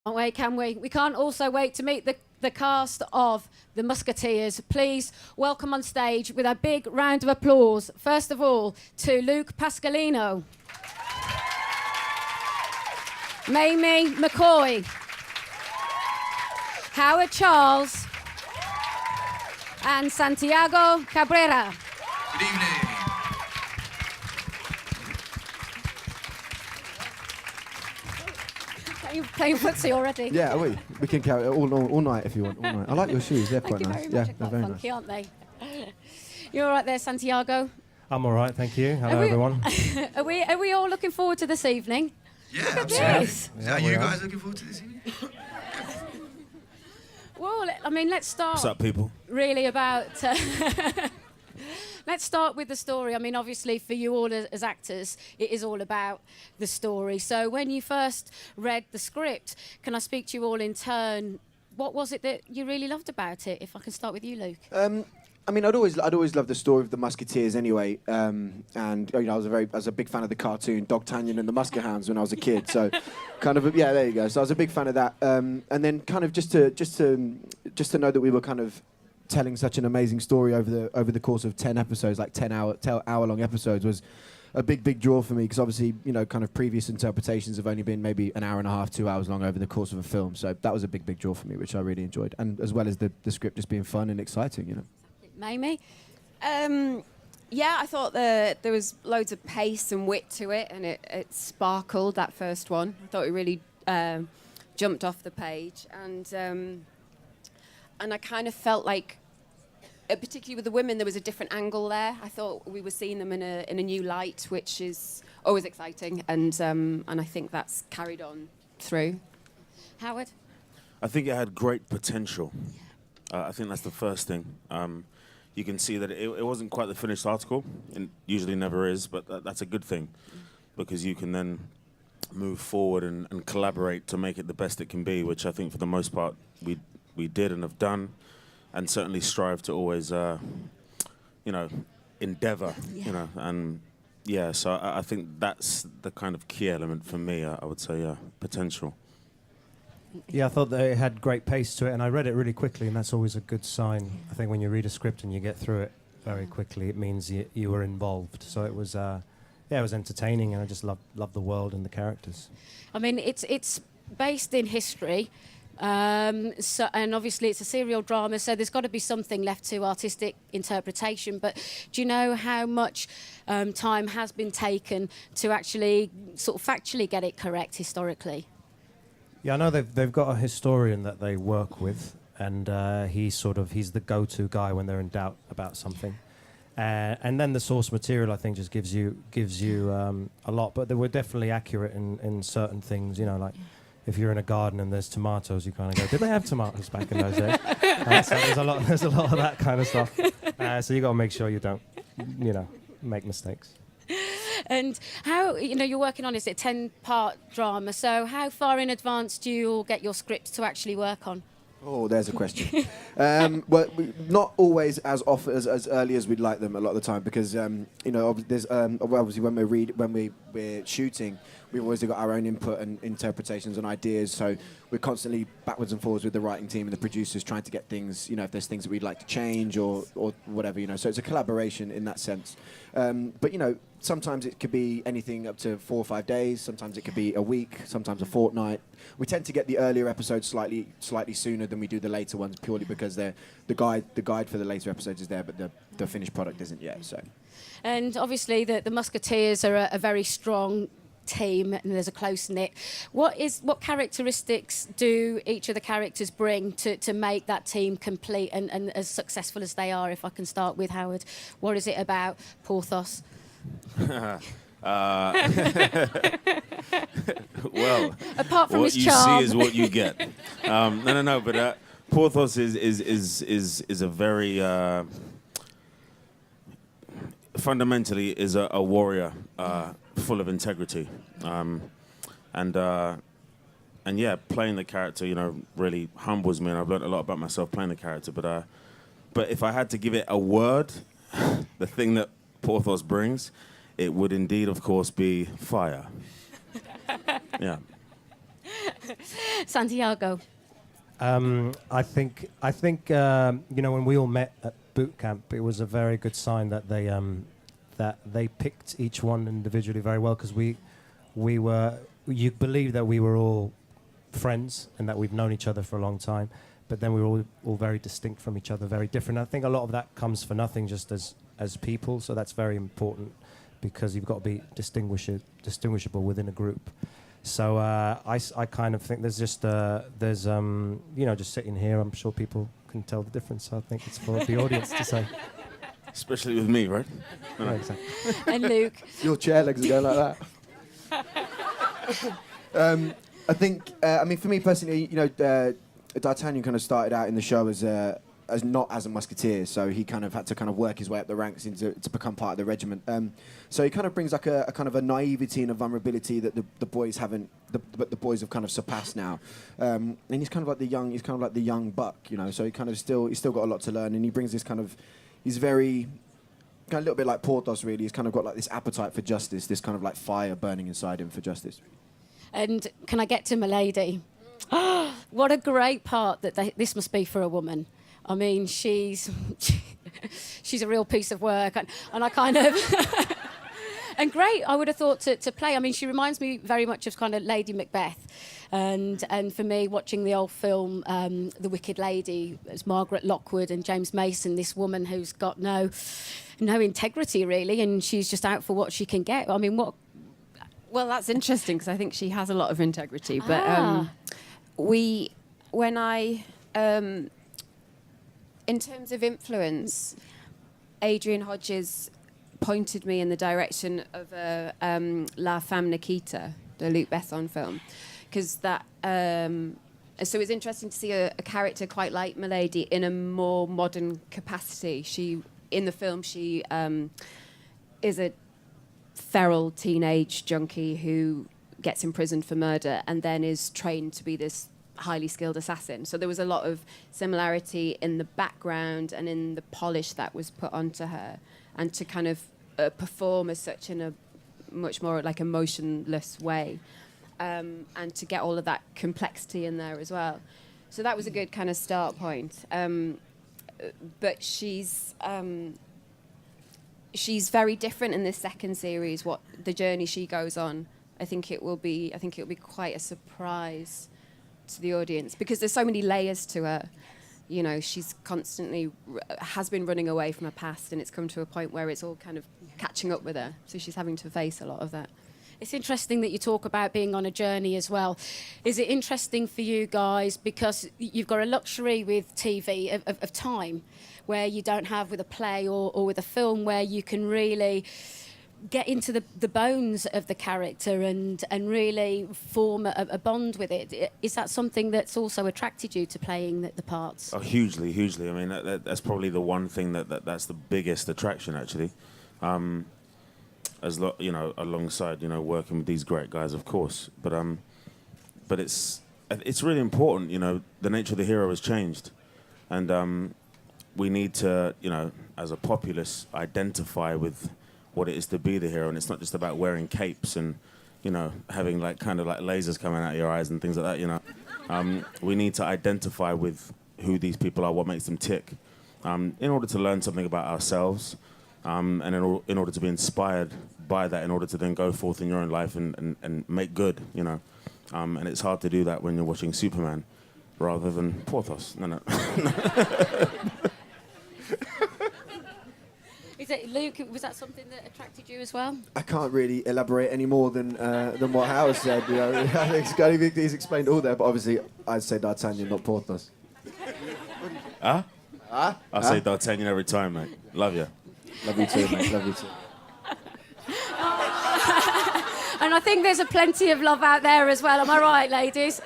Can't wait, can we? We can't also wait to meet the cast of The Musketeers. Please welcome on stage with a big round of applause, first of all, to Luke Pascalino, Mamie McCoy, Howard Charles, and Santiago Cabrera. Good evening. Are you playing footsie already? Yeah, we can carry it all night if you want. All night. I like your shoes. They're quite nice. Thank you very much. Yeah, They're they're very funky, nice. aren't they? You're all right there, Santiago? I'm all right, thank you. Hello, we- everyone. Are we all looking forward to this evening? Yeah, at absolutely. this. Are you guys looking forward to this evening? Well, I mean, let's start What's up, people? really about... let's start with the story. I mean, obviously, for you all as actors, it is all about the story. So when you first read the script, can I speak to you all in turn? What was it that you really loved about it? If I can start with you, Luke. I mean, I'd always loved the story of the Musketeers anyway, and you know, I was a big fan of the cartoon Dogtanian and the Muskehounds when I was a kid. So, kind of, yeah, there you go. So I was a big fan of that, and then kind of just to know that we were kind of telling such an amazing story over the course of 10 episodes, like 10 hour long episodes, was a big draw for me, because obviously, you know, kind of previous interpretations have only been maybe an hour and a half, 2 hours long over the course of a film. So that was a big draw for me, which I really enjoyed, and as well as the script just being fun and exciting, you know. Mamie? Yeah, I thought there was loads of pace and wit to it, and it sparkled, that first one. I thought it really jumped off the page, and I kind of felt like, particularly with the women, there was a different angle there. I thought we were seeing them in a new light, which is always exciting, and I think that's carried on through. Howard? I think it had great potential. I think that's the first thing. You can see that it wasn't quite the finished article, and usually never is, but that's a good thing, because you can then move forward and collaborate to make it the best it can be, which I think for the most part we did and have done, and certainly strive to always, endeavor, and yeah, so I think that's the kind of key element for me, I would say, potential. Yeah, I thought that it had great pace to it, and I read it really quickly, and that's always a good sign. I think when you read a script and you get through it very quickly, it means you were involved. So it was, it was entertaining, and I just loved the world and the characters. I mean, it's based in history, so, and obviously it's a serial drama, so there's got to be something left to artistic interpretation. But do you know how much time has been taken to actually sort of factually get it correct historically? Yeah, I know they've got a historian that they work with, and he's the go-to guy when they're in doubt about something. And then the source material, I think, just gives you a lot. But they were definitely accurate in certain things. You know, like if you're in a garden and there's tomatoes, you kind of go, "Did they have tomatoes back in those days?" So there's a lot of that kind of stuff. So you got to make sure you don't, make mistakes. And how, you're working on, is it a 10-part drama, so how far in advance do you all get your scripts to actually work on? Oh, there's a question. Well, not always as often as early as we'd like them a lot of the time, because there's obviously when we're shooting, we've always got our own input and interpretations and ideas. So we're constantly backwards and forwards with the writing team and the producers, trying to get things, if there's things that we'd like to change or whatever, So it's a collaboration in that sense. But sometimes it could be anything up to 4 or 5 days. Sometimes it could be a week. Sometimes a fortnight. We tend to get the earlier episodes slightly sooner than we do the later ones, purely because the guide for the later episodes is there, but the finished product isn't yet. So, and obviously the Musketeers are a very strong team, and there's a close knit. What characteristics do each of the characters bring to make that team complete and as successful as they are? If I can start with Howard, what is it about Porthos? Well, apart from what his you charm. see is what you get. No. But Porthos is a very fundamentally is a warrior, full of integrity, and yeah, playing the character, really humbles me, and I've learned a lot about myself playing the character. But if I had to give it a word, the thing that Porthos brings, it would indeed, of course, be fire. Yeah. Santiago. I think you know, when we all met at boot camp, it was a very good sign that they picked each one individually very well, because you believe that we were all friends and that we've known each other for a long time, but then we were all very distinct from each other, very different. I think a lot of that comes for nothing just as people, so that's very important, because you've got to be distinguishable within a group. So I kind of think there's just you know, just sitting here, I'm sure people can tell the difference. So I think it's for the audience to say. Especially with me, right? Yeah, exactly. And Luke. Your chair legs are going like that. I think, I mean, for me personally, you know, D'Artagnan kind of started out in the show as not as a musketeer, so he kind of had to kind of work his way up the ranks to become part of the regiment. So he kind of brings like a kind of a naivety and a vulnerability that the boys haven't, the boys have kind of surpassed now. And he's kind of like the young buck, you know. So he's still got a lot to learn, and he brings this kind of, he's very kind of a little bit like Porthos, really. He's kind of got like this appetite for justice, this kind of like fire burning inside him for justice. And can I get to Milady? What a great part this must be for a woman. I mean, she's a real piece of work, and I kind of and great. I would have thought to play. I mean, she reminds me very much of kind of Lady Macbeth, and for me, watching the old film The Wicked Lady, as Margaret Lockwood and James Mason, this woman who's got no integrity really, and she's just out for what she can get. I mean, what? Well, that's interesting, because I think she has a lot of integrity. But when I. In terms of influence, Adrian Hodges pointed me in the direction of La Femme Nikita, the Luc Besson film, because that. So it's interesting to see a character quite like Milady in a more modern capacity. In the film, she is a feral teenage junkie who gets imprisoned for murder and then is trained to be this highly skilled assassin. So there was a lot of similarity in the background and in the polish that was put onto her, and to kind of perform as such in a much more like emotionless way, and to get all of that complexity in there as well. So that was a good kind of start point. But she's very different in this second series. What the journey she goes on, I think it will be quite a surprise to the audience, because there's so many layers to her. You know, she's constantly has been running away from her past, and it's come to a point where it's all kind of catching up with her. So she's having to face a lot of that. It's interesting that you talk about being on a journey as well. Is it interesting for you guys, because you've got a luxury with TV of time, where you don't have with a play or with a film, where you can really get into the bones of the character and really form a bond with it? Is that something that's also attracted you to playing the parts? Oh, hugely. I mean, that's probably the one thing that's the biggest attraction, actually. You know, alongside, you know, working with these great guys, of course. But it's really important. You know, the nature of the hero has changed, and we need to, you know, as a populace, identify with what it is to be the hero. And it's not just about wearing capes and, you know, having like kind of like lasers coming out of your eyes and things like that. You know, we need to identify with who these people are, what makes them tick, in order to learn something about ourselves, and in order to be inspired by that, in order to then go forth in your own life and make good, you know. And it's hard to do that when you're watching Superman rather than Porthos. No. Is it, Luke, was that something that attracted you as well? I can't really elaborate any more than what Howard said. You know, I think he's explained all there, but obviously I'd say D'Artagnan, not Porthos. I say D'Artagnan every time, mate. Love you. Love you too, mate. Love you too. And I think there's plenty of love out there as well. Am I right, ladies?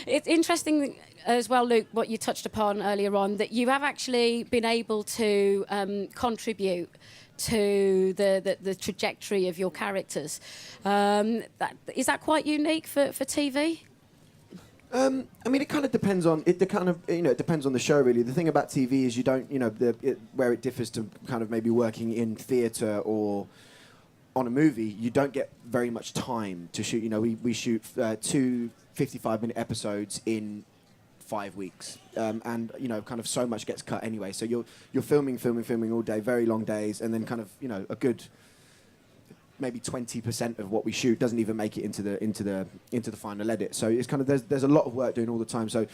It's interesting as well, Luke, what you touched upon earlier on, that you have actually been able to contribute to the trajectory of your characters. Is that quite unique for TV? I mean, it kind of depends on it. It depends on the show, really. The thing about TV is you don't, you know, where it differs to kind of maybe working in theatre or on a movie, you don't get very much time to shoot. You know, we shoot 2 55-minute episodes in 5 weeks, and you know, kind of so much gets cut anyway. So you're filming all day, very long days, and then kind of, you know, a good maybe 20% of what we shoot doesn't even make it into the final edit. So it's kind of there's a lot of work doing all the time. So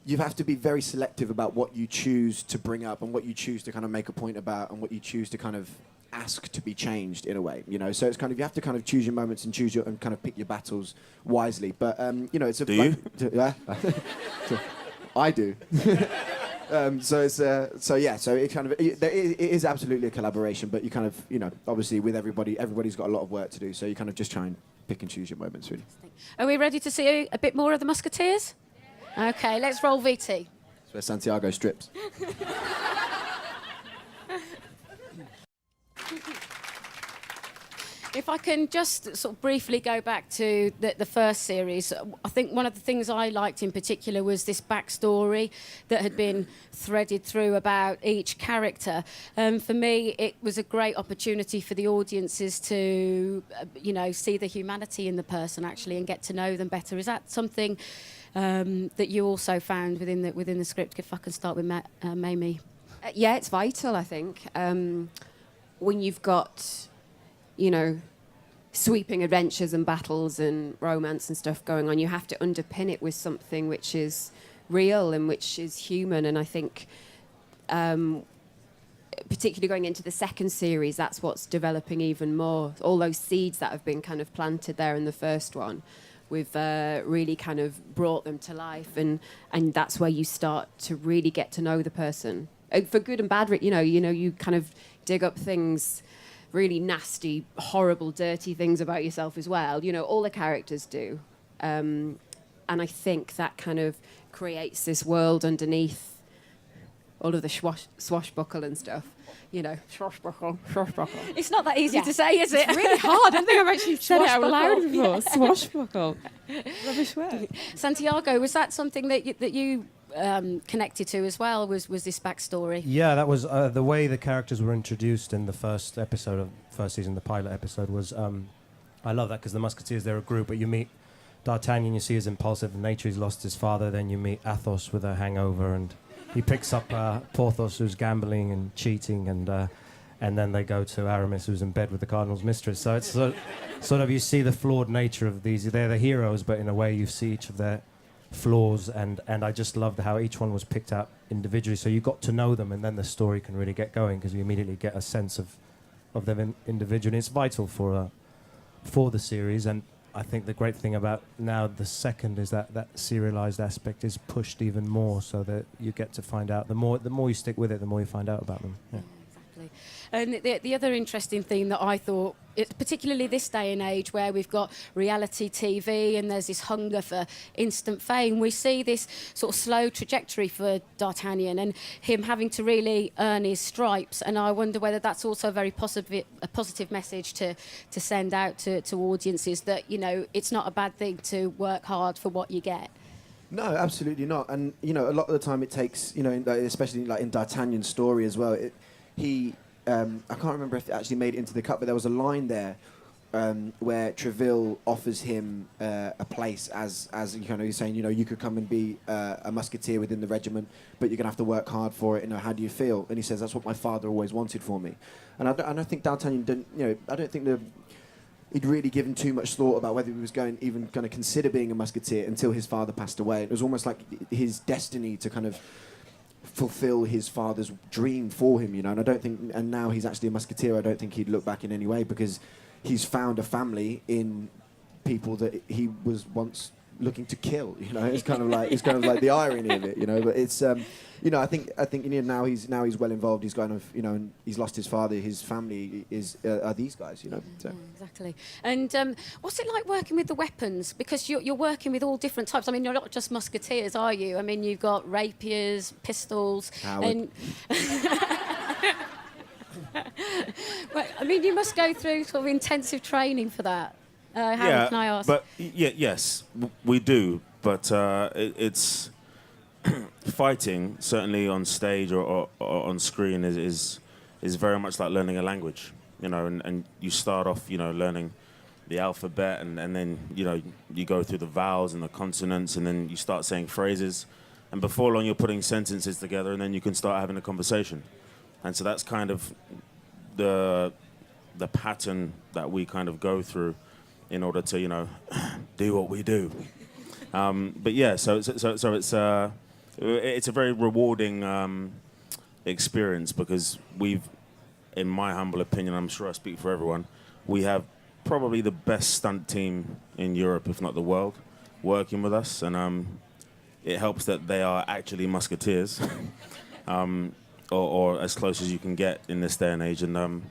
you have to be very selective about what you choose to bring up and what you choose to kind of make a point about and what you choose to kind of ask to be changed in a way, you know. So it's kind of, you have to kind of choose your moments and and kind of pick your battles wisely. But you know, it's a Do you? Yeah, I do. So it's so it kind of it is absolutely a collaboration, but you kind of, you know, obviously with everybody's got a lot of work to do. So you kind of just try and pick and choose your moments, really. Are we ready to see a bit more of the Musketeers? Okay, let's roll VT. That's where Santiago strips. If I can just sort of briefly go back to the first series, I think one of the things I liked in particular was this backstory that had been threaded through about each character. For me, it was a great opportunity for the audiences to, you know, see the humanity in the person actually and get to know them better. Is that something that you also found within the script? If I can start with Mamie. Yeah, it's vital, I think. When you've got, you know, sweeping adventures and battles and romance and stuff going on, you have to underpin it with something which is real and which is human. And I think, particularly going into the second series, that's what's developing even more. All those seeds that have been kind of planted there in the first one, we've really kind of brought them to life. And that's where you start to really get to know the person. For good and bad, you know, you kind of dig up things, really nasty, horrible, dirty things about yourself as well. You know, all the characters do. And I think that kind of creates this world underneath all of the swashbuckle and stuff. You know, swashbuckle. It's not that easy to say, is it? It's really hard. I don't think I've actually said it out loud Swashbuckle. before. Swashbuckle. Rubbish word. Santiago, was that something that you connected to as well? Was this backstory? Yeah, that was the way the characters were introduced in the first episode of first season, the pilot episode was. I love that because the Musketeers, they're a group, but you meet D'Artagnan, you see his impulsive nature. He's lost his father. Then you meet Athos with a hangover, and he picks up Porthos, who's gambling and cheating, and then they go to Aramis, who's in bed with the Cardinal's mistress. So it's sort of you see the flawed nature of these. They're the heroes, but in a way you see each of their flaws, and I just loved how each one was picked out individually. So you got to know them, and then the story can really get going because you immediately get a sense of them individually. It's vital for the series, and I think the great thing about now the second is that serialized aspect is pushed even more, so that you get to find out the more you stick with it, the more you find out about them. Yeah. Exactly. And the other interesting theme that I thought, particularly this day and age where we've got reality TV and there's this hunger for instant fame, we see this sort of slow trajectory for D'Artagnan and him having to really earn his stripes. And I wonder whether that's also a very positive message to send out to audiences, that, you know, it's not a bad thing to work hard for what you get. No, absolutely not. And, you know, a lot of the time it takes, you know, especially like in D'Artagnan's story as well, I can't remember if it actually made it into the cut, but there was a line there where Treville offers him a place as you know, he's saying, you know, you could come and be a musketeer within the regiment, but you're going to have to work hard for it. You know, how do you feel? And he says, that's what my father always wanted for me. And I don't think D'Artagnan didn't, you know, I don't think he'd really given too much thought about whether he was even going to consider being a musketeer until his father passed away. It was almost like his destiny to kind of fulfill his father's dream for him, you know. And I don't think, and now he's actually a musketeer, I don't think he'd look back in any way, because he's found a family in people that he was once looking to kill, you know. It's kind of like the irony of it, you know. But it's you know, I think you know, now he's well involved. He's kind of, you know, and he's lost his father. His family are these guys, you know. So. Yeah, exactly. And what's it like working with the weapons? Because you're working with all different types. I mean, you're not just musketeers, are you? I mean, you've got rapiers, pistols, and well, I mean, you must go through sort of intensive training for that. Harry, can I ask? But yes, we do. But it's fighting, certainly on stage or on screen, is very much like learning a language. you know, and you start off, you know, learning the alphabet, and then, you know, you go through the vowels and the consonants, and then you start saying phrases, and before long you're putting sentences together, and then you can start having a conversation. And so that's kind of the pattern that we kind of go through in order to, you know, do what we do. But yeah, so it's a very rewarding experience, because we've, in my humble opinion, I'm sure I speak for everyone, we have probably the best stunt team in Europe, if not the world, working with us, and it helps that they are actually musketeers, or as close as you can get in this day and age, and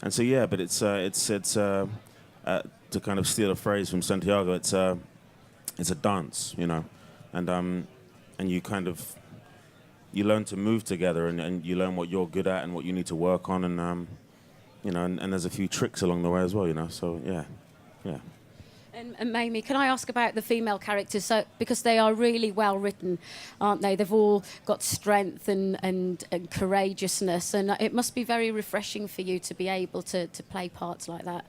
so yeah, but it's to kind of steal a phrase from Santiago, it's a dance, you know, and you kind of, you learn to move together, and you learn what you're good at and what you need to work on, and you know, and there's a few tricks along the way as well, you know. So yeah. And Mamie, can I ask about the female characters? So, because they are really well written, aren't they? They've all got strength and courageousness, and it must be very refreshing for you to be able to play parts like that.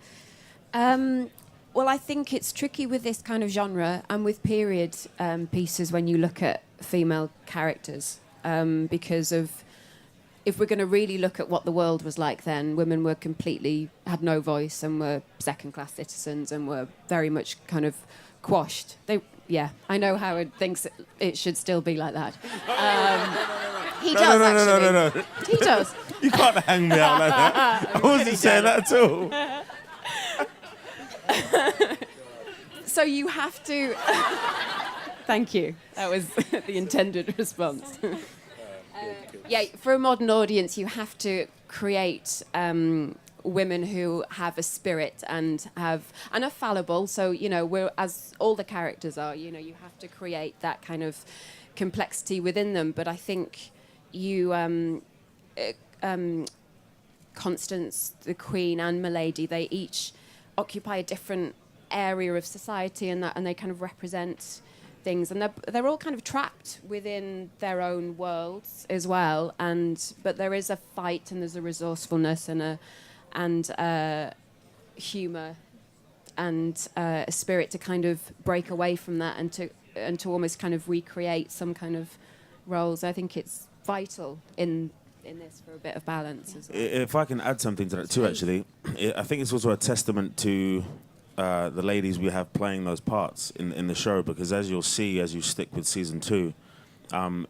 Well, I think it's tricky with this kind of genre and with period pieces when you look at female characters, because of, if we're going to really look at what the world was like then, women had no voice and were second-class citizens and were very much kind of quashed. I know Howard thinks it should still be like that. He does, actually. No. He does. You can't hang me out like that. I wasn't saying that at all. So you have to... Thank you. That was the intended response. Yeah, for a modern audience, you have to create women who have a spirit and are fallible. So, you know, we're, as all the characters are, you know, you have to create that kind of complexity within them. But I think Constance, the Queen, and Milady, they each occupy a different area of society, and they kind of represent things, and they're all kind of trapped within their own worlds as well. But there is a fight, and there's a resourcefulness and humour and a spirit to kind of break away from that and to almost kind of recreate some kind of roles. I think it's vital in this for a bit of balance as well. If I can add something to that too, actually, I think it's also a testament to the ladies we have playing those parts in the show, because as you'll see, as you stick with season 2,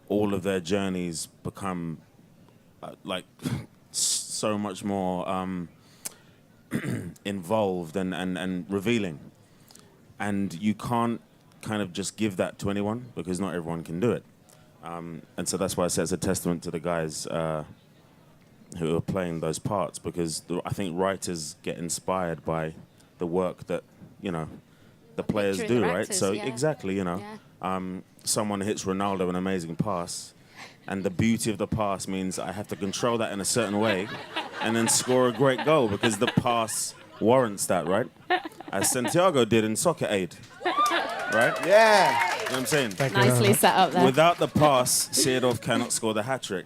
all of their journeys become like so much more involved and revealing, and you can't kind of just give that to anyone, because not everyone can do it, and so that's why I say it's a testament to the guys who are playing those parts, because I think writers get inspired by the work that, you know, the players do, right? Actors, so yeah. exactly, you know, someone hits Ronaldo an amazing pass, and the beauty of the pass means I have to control that in a certain way and then score a great goal, because the pass warrants that, right? As Santiago did in Soccer Aid, right? Yeah. You know what I'm saying? Nicely set up there. Without the pass, Seedorf cannot score the hat-trick.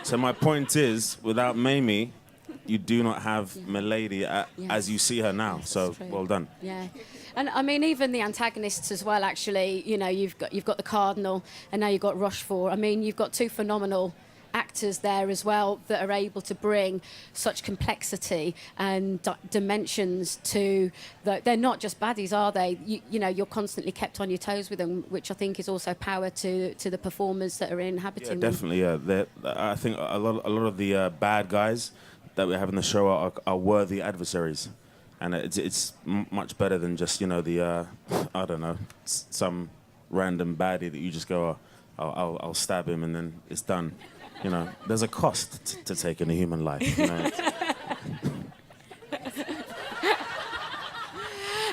So my point is, without Mamie, you do not have Milady as you see her now. Yes, so true. well done. Yeah, and I mean even the antagonists as well. Actually, you know, you've got the Cardinal, and now you've got Rochefort. I mean, you've got two phenomenal actors there as well that are able to bring such complexity and dimensions to they're not just baddies, are they? You know, you're constantly kept on your toes with them, which I think is also power to the performers that are inhabiting them. Definitely. Yeah, I think a lot of the bad guys that we have in the show are worthy adversaries, and it's much better than just, you know, the I don't know, some random baddie that you just go, I'll stab him and then it's done. You know, there's a cost to taking a human life. You know?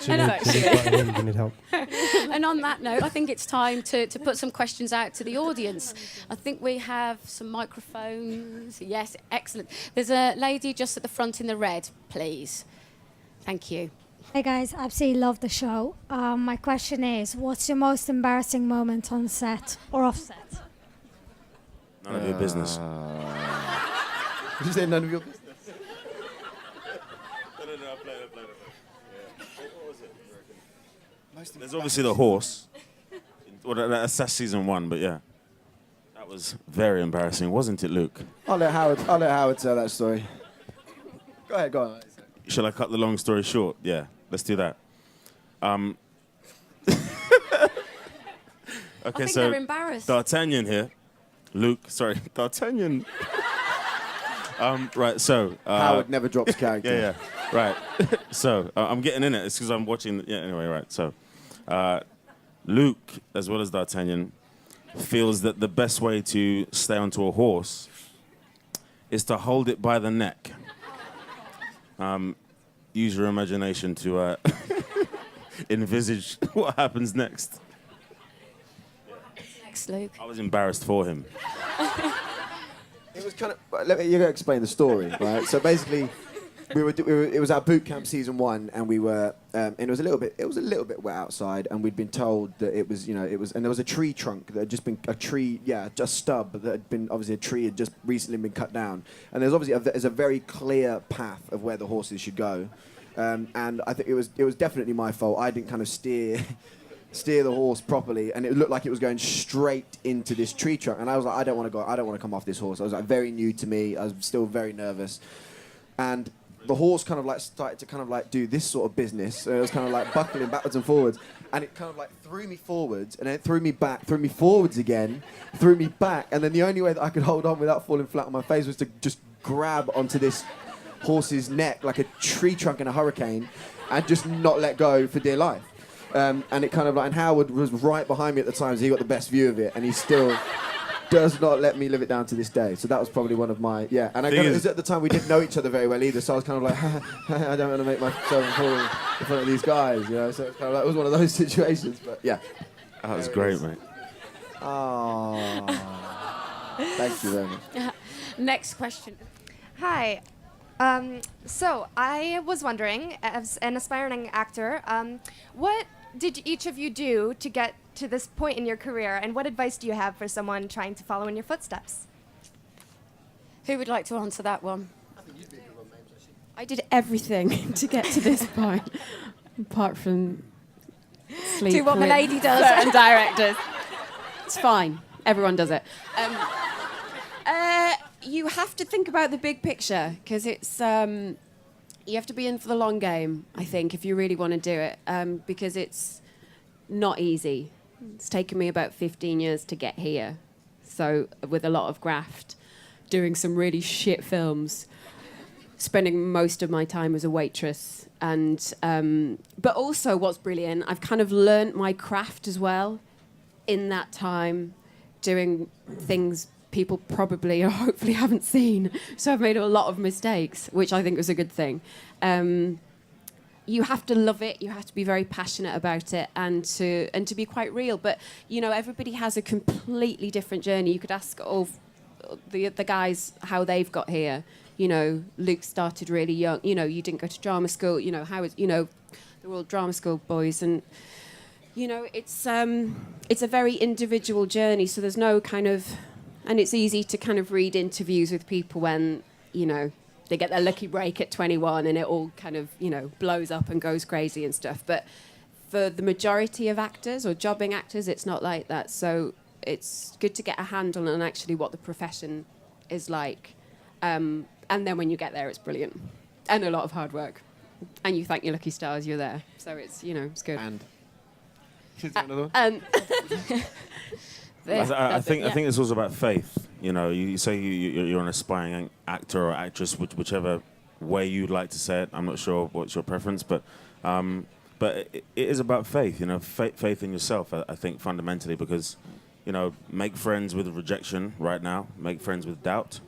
Do you need help? And on that note, I think it's time to put some questions out to the audience. I think we have some microphones. Yes, excellent. There's a lady just at the front in the red, please. Thank you. Hey guys, absolutely love the show. My question is, what's your most embarrassing moment on set or off set? None of your business. Did you say none of your business? played it. Yeah. What was it? There's obviously the horse. Well, that's season 1, but yeah. That was very embarrassing, wasn't it, Luke? I'll let Howard tell that story. Go ahead, go on. Shall I cut the long story short? Yeah, let's do that. I Okay, think so they're embarrassed. D'Artagnan here. D'Artagnan. Right, so... Howard never drops character. Yeah, right. So, I'm getting in it. It's because I'm watching... Yeah, anyway, right. So, Luke, as well as D'Artagnan, feels that the best way to stay onto a horse is to hold it by the neck. Use your imagination to envisage what happens next. Next, Luke. I was embarrassed for him. It was kind of. You're gonna explain the story, right? So basically, it was our boot camp season 1, and we were, and it was a little bit wet outside, and we'd been told that it was, and there was a tree trunk that had just been just stub that had been obviously a tree had just recently been cut down, and there's obviously there's a very clear path of where the horses should go, and I think it was definitely my fault. I didn't kind of steer the horse properly, and it looked like it was going straight into this tree trunk, and I was like, I don't want to come off this horse. I was like, very new to me. I was still very nervous, and the horse kind of like started to kind of like do this sort of business. So it was kind of like buckling backwards and forwards, and it kind of like threw me forwards, and then it threw me back, threw me forwards again, threw me back, and then the only way that I could hold on without falling flat on my face was to just grab onto this horse's neck like a tree trunk in a hurricane, and just not let go for dear life. And it kind of like, and Howard was right behind me at the time, so he got the best view of it, and he still does not let me live it down to this day. So that was probably one of my, and it was at the time we didn't know each other very well either, so I was kind of like, I don't want to make myself fall in front of these guys, so it's kind of like, it was one of those situations, but yeah. That was great, mate. Oh, thank you very much. Next question. Hi. So I was wondering, as an aspiring actor, what did each of you do to get to this point in your career, and what advice do you have for someone trying to follow in your footsteps? Who would like to answer that one? I did everything to get to this point, apart from sleep Do what with Milady does. certain directors. It's fine. Everyone does it. You have to think about the big picture, because it's you have to be in for the long game, I think, if you really want to do it, because it's not easy. It's taken me about 15 years to get here, so with a lot of graft, doing some really shit films, spending most of my time as a waitress, and but also what's brilliant, I've kind of learnt my craft as well in that time, doing things people probably or hopefully haven't seen. So I've made a lot of mistakes, which I think was a good thing. You have to love it. You have to be very passionate about it, and to be quite real. But everybody has a completely different journey. You could ask all the guys how they've got here. Luke started really young. You didn't go to drama school. How is they're all drama school boys, and it's a very individual journey. So there's no kind of, and it's easy to kind of read interviews with people when they get their lucky break at 21 and it all kind of, blows up and goes crazy and stuff. But for the majority of actors or jobbing actors, it's not like that. So it's good to get a handle on actually what the profession is like. And then when you get there, it's brilliant. And a lot of hard work. And you thank your lucky stars you're there. So it's, it's good. And I think it's also about faith. You say you're an aspiring actor or actress, whichever way you'd like to say it. I'm not sure what's your preference, but it is about faith. Faith in yourself. I think fundamentally, because make friends with rejection right now, make friends with doubt,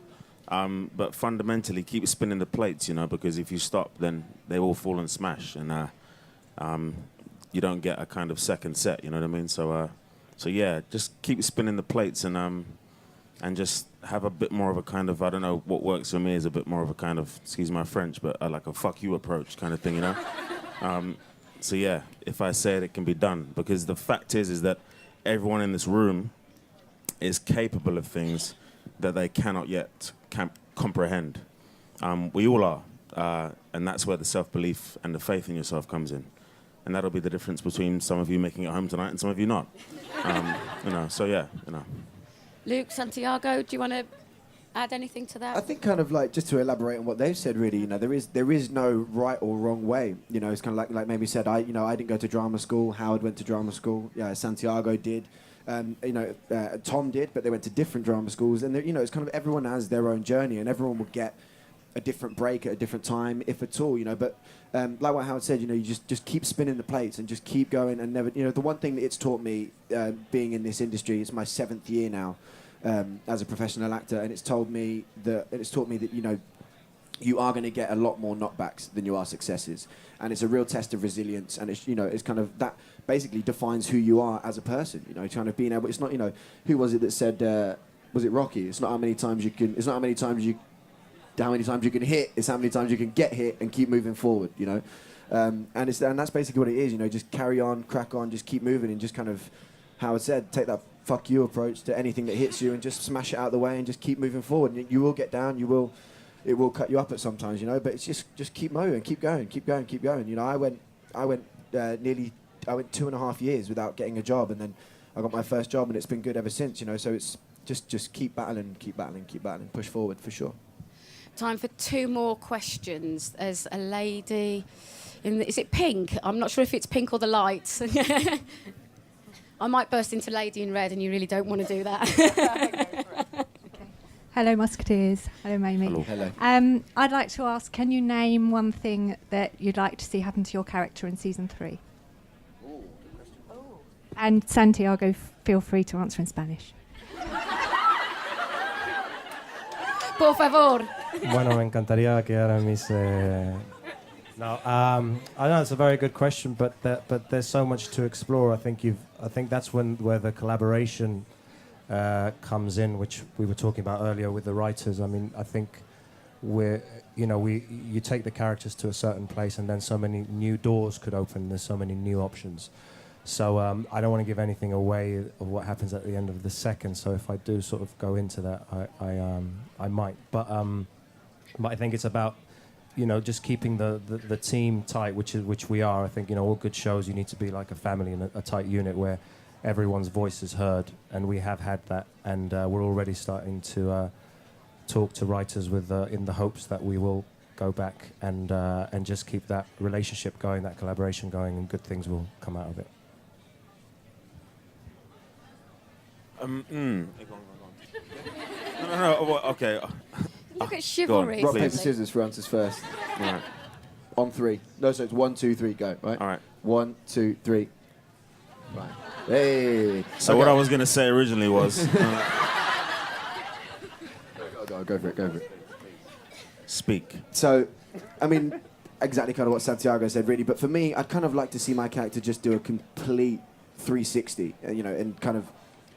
but fundamentally keep spinning the plates. Because if you stop, then they all fall and smash, and you don't get a kind of second set. You know what I mean? So yeah, just keep spinning the plates and just have a bit more of a kind of, I don't know, what works for me is a bit more of a kind of, excuse my French, but like a fuck you approach kind of thing, So yeah, if I say it, it can be done. Because the fact is that everyone in this room is capable of things that they cannot yet comprehend. We all are. and that's where the self-belief and the faith in yourself comes in. And that'll be the difference between some of you making it home tonight and some of you not. So yeah. Luke, Santiago, do you want to add anything to that? I think kind of like just to elaborate on what they've said, really, there is no right or wrong way. It's kind of like maybe said, I didn't go to drama school. Howard went to drama school. Yeah, Santiago did. Tom did, but they went to different drama schools. And it's kind of everyone has their own journey, and everyone will get a different break at a different time, if at all. But like what Howard said, you just keep spinning the plates and just keep going and never. The one thing that it's taught me, being in this industry, it's my 7th year now. As a professional actor, and it's taught me that you are going to get a lot more knockbacks than you are successes, and it's a real test of resilience, and it's kind of that basically defines who you are as a person. Kind of being able. It's not who was it that said was it Rocky? It's not how many times you can. It's not how many times you can hit. It's how many times you can get hit and keep moving forward. And that's basically what it is. Just carry on, crack on, just keep moving, and just kind of, Howard said, take that fuck you approach to anything that hits you and just smash it out of the way and just keep moving forward. And you will get down, it will cut you up at sometimes, but it's just keep moving, keep going. I went 2.5 years without getting a job, and then I got my first job, and it's been good ever since, so it's just keep battling, push forward for sure. Time for 2 more questions. There's a lady is it pink? I'm not sure if it's pink or the lights. I might burst into Lady in Red, and you really don't want to do that. Hello, Musketeers. Hello, Mamie. Hello. I'd like to ask, can you name one thing that you'd like to see happen to your character in season 3? And Santiago, feel free to answer in Spanish. Por favor. Bueno, me encantaría que ahora mis... No, I know it's a very good question, but there's so much to explore. I think that's where the collaboration comes in, which we were talking about earlier with the writers. I mean, I think you take the characters to a certain place, and then so many new doors could open. There's so many new options. So I don't want to give anything away of what happens at the end of the second. So if I do sort of go into that, I might. But I think it's about just keeping the team tight, which we are. I think all good shows, you need to be like a family and a tight unit where everyone's voice is heard, and we have had that, and we're already starting to talk to writers in the hopes that we will go back and just keep that relationship going, that collaboration going, and good things will come out of it. No, okay. Look at chivalry. Rock, paper, Please. scissors for answers first. All right. On 3. No, so it's 1, 2, 3, go. Right. All right. 1, 2, 3. Right. Hey. So what I was going to say originally was... Go for it. Speak. So, I mean, exactly kind of what Santiago said, really. But for me, I'd kind of like to see my character just do a complete 360, and kind of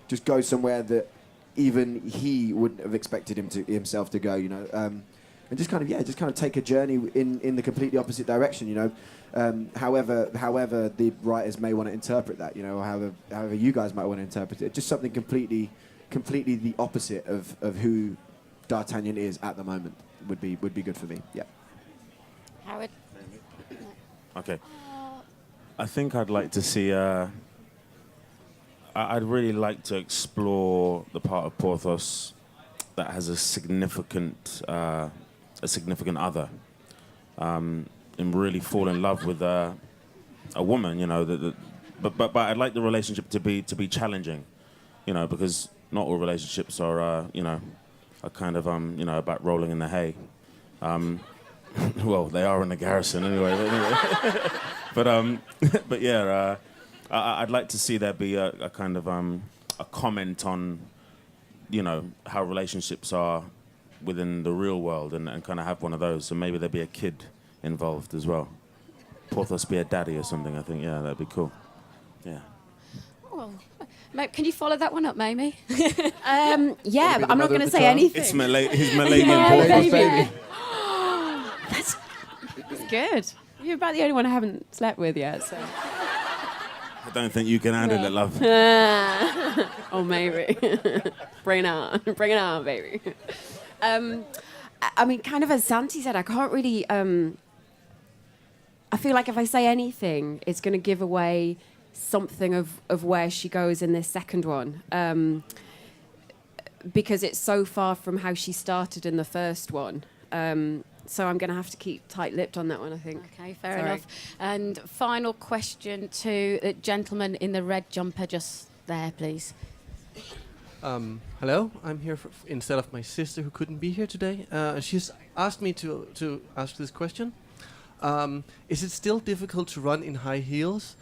just go somewhere that even he wouldn't have expected himself to go, and just kind of take a journey in the completely opposite direction, however the writers may want to interpret that, or however you guys might want to interpret it, just something completely the opposite of who D'Artagnan is at the moment would be good for me. Yeah. Howard. Okay. I think I'd like to see... I'd really like to explore the part of Porthos that has a significant other, and really fall in love with a woman. But I'd like the relationship to be challenging, because not all relationships are kind of about rolling in the hay. Well, they are in the Garrison anyway. But yeah. I'd like to see there be a kind of a comment on, how relationships are within the real world, and kind of have one of those. So maybe there'd be a kid involved as well. Porthos be a daddy or something. I think, yeah, that'd be cool. Yeah. Oh, can you follow that one up, Mamie? Yeah, but I'm not going to say anything. It's his Miladian Porthos baby. That's good. You're about the only one I haven't slept with yet, so... I don't think you can handle it, love. Oh, maybe. Bring it on, baby. I mean, kind of as Santi said, I can't really. I feel like if I say anything, it's going to give away something of where she goes in this second one. Because it's so far from how she started in the first one. So I'm going to have to keep tight-lipped on that one, I think. Okay, fair Sorry. enough. And final question to the gentleman in the red jumper just there, please. Hello, I'm here instead of my sister who couldn't be here today. She's asked me to ask this question. Is it still difficult to run in high heels?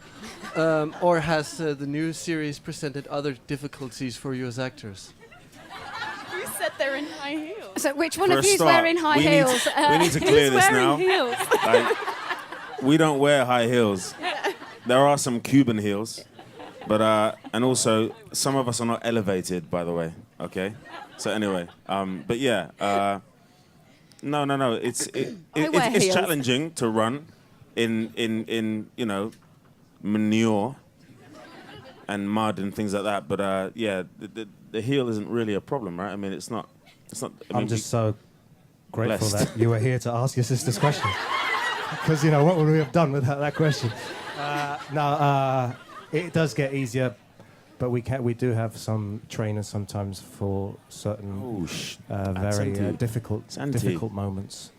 Or has the new series presented other difficulties for you as actors? You said they're in high heels. So which one For of a you is start, wearing high we need heels? to- we need to clear who's this wearing now. heels? Like, we don't wear high heels. There are some Cuban heels, but and also some of us are not elevated, by the way. Okay, so anyway, but yeah, no. It's wear it's heels. challenging to run in you know manure and mud and things like that. But yeah, the heel isn't really a problem, right? I mean, it's not. I I'm mean, just so grateful blessed. that you were here to ask your sister's question. Because, you know, what would we have done without that question? It does get easier, but we do have some trainers sometimes for certain very Santi. difficult moments.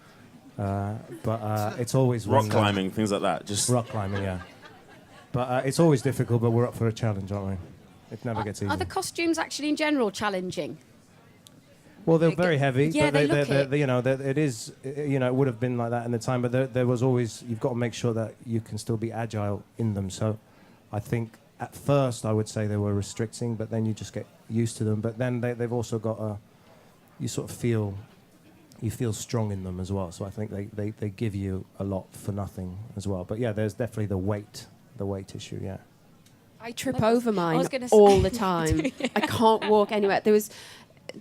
But it's always rock when, climbing, things like that. Just rock climbing, yeah. But it's always difficult, but we're up for a challenge, aren't we? It never gets easy. Are the costumes actually in general challenging? Well, they're very heavy. Yeah, but they look it. you know, it is. You know, it would have been like that in the time, but there was always. You've got to make sure that you can still be agile in them. So, I think at first I would say they were restricting, but then you just get used to them. But then they've also got a. You sort of feel. You feel strong in them as well. So I think they give you a lot for nothing as well. But yeah, there's definitely the weight issue. Yeah. I trip over mine was gonna say- all the time. I can't walk anywhere. There was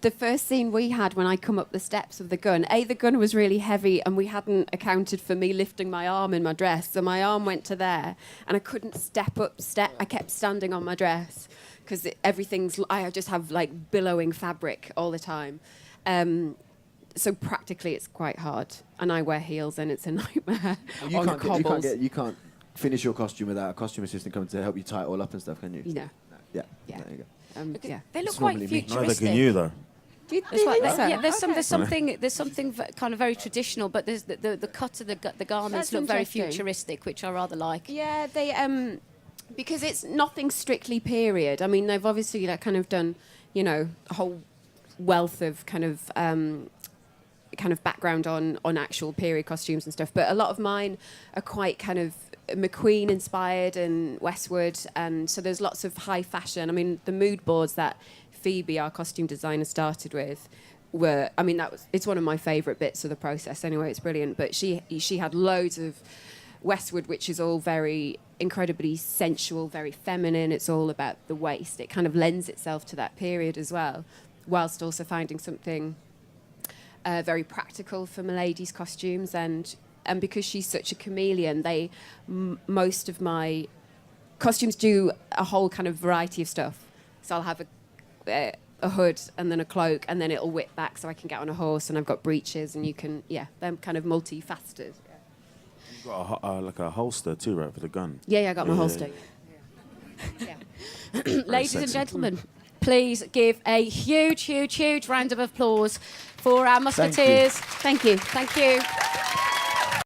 the first scene we had when I come up the steps of the gun. The gun was really heavy, and we hadn't accounted for me lifting my arm in my dress. So my arm went to there, and I couldn't step. I kept standing on my dress because I just have like billowing fabric all the time. So practically, it's quite hard, and I wear heels, and it's a nightmare. You can't finish your costume without a costume assistant coming to help you tie it all up and stuff, can you? No. Yeah. Yeah. There you go. Yeah. They look It's quite normally me. neither futuristic. can you though. Do you It's like think so? yeah, there's Okay. something kind of very traditional, but there's the cut of the garments That's look very interesting. futuristic, which I rather like. Yeah, they because it's nothing strictly period. I mean, they've obviously kind of done, you know, a whole wealth of kind of background on actual period costumes and stuff. But a lot of mine are quite kind of McQueen inspired and Westwood, and so there's lots of high fashion. I mean, the mood boards that Phoebe, our costume designer, started with were, I mean, it's one of my favourite bits of the process. Anyway, it's brilliant. But she had loads of Westwood, which is all very incredibly sensual, very feminine. It's all about the waist. It kind of lends itself to that period as well, whilst also finding something very practical for Milady's costumes. And because she's such a chameleon, most of my costumes do a whole kind of variety of stuff. So I'll have a hood and then a cloak, and then it'll whip back so I can get on a horse, and I've got breeches, and they're kind of multifaceted. You've got like a holster too, right, for the gun. Yeah, I got my holster. Ladies and sexy. gentlemen, please give a huge round of applause for our Musketeers. Thank you. Thank you.